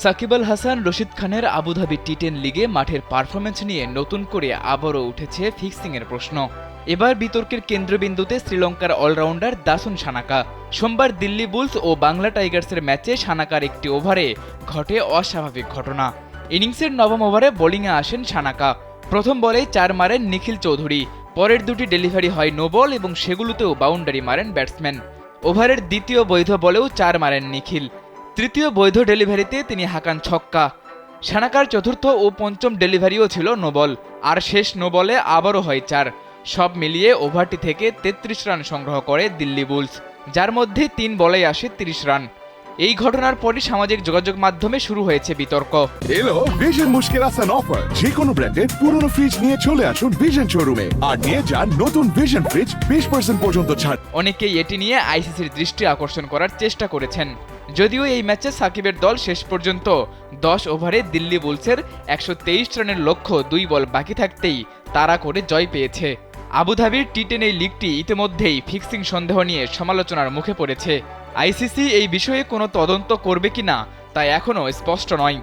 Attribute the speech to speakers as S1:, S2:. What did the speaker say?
S1: সাকিব আল হাসান, রশিদ খানের আবুধাবি টি10 লিগে মাঠের পারফরম্যান্স নিয়ে নতুন করে আবারও উঠেছে ফিক্সিংয়ের প্রশ্ন। এবার বিতর্কের কেন্দ্রবিন্দুতে শ্রীলঙ্কার অলরাউন্ডার দাসুন সানাকা। সোমবার দিল্লি বুলস ও বাংলা টাইগার্সের ম্যাচে সানাকার একটি ওভারে ঘটে অস্বাভাবিক ঘটনা। ইনিংসের নবম ওভারে বোলিংয়ে আসেন সানাকা। প্রথম বলেই 4 মারেন নিখিল চৌধুরী। পরের দুটি ডেলিভারি হয় নো বল এবং সেগুলোতেও বাউন্ডারি মারেন ব্যাটসম্যান। ওভারের দ্বিতীয় বৈধ বলেও 4 মারেন নিখিল। তৃতীয় বৈধ ডেলিভারিতে তিনি হাঁকান ছক্কা। সানাকার চতুর্থ ও পঞ্চম ডেলিভারিও ছিল নো বল, আর শেষ নো বলে আবারও হয় 4। সব মিলিয়ে ওভারটি থেকে 33 রান সংগ্রহ করে দিল্লি বুলস, যার মধ্যে 3 বলেই আসে 30 রান। এই ঘটনার পরই সামাজিক যোগাযোগ মাধ্যমে শুরু হয়েছে বিতর্ক।
S2: এলো ভিশন মুশকিল আসান অফার। যে কোনো ব্র্যান্ডের পুরনো ফ্রিজ নিয়ে চলে আসুন ভিশন শোরুমে আর নিয়ে যান নতুন ভিশন ফ্রিজ 20% পর্যন্ত ছাড়।
S1: অনেকেই এটি নিয়ে আইসিসির দৃষ্টি আকর্ষণ করার চেষ্টা করেছেন। যদিও এই ম্যাচে সাকিবের দল শেষ পর্যন্ত 10 ওভারে দিল্লি বুলসের 123 রানের লক্ষ্য 2 বল বাকি থাকতেই তাড়া করে জয় পেয়েছে। আবুধাবির টি10 এই লিগটি ইতিমধ্যেই ফিক্সিং সন্দেহ নিয়ে সমালোচনার মুখে পড়েছে। আইসিসি এই বিষয়ে কোনো তদন্ত করবে কিনা তা এখনও স্পষ্ট নয়।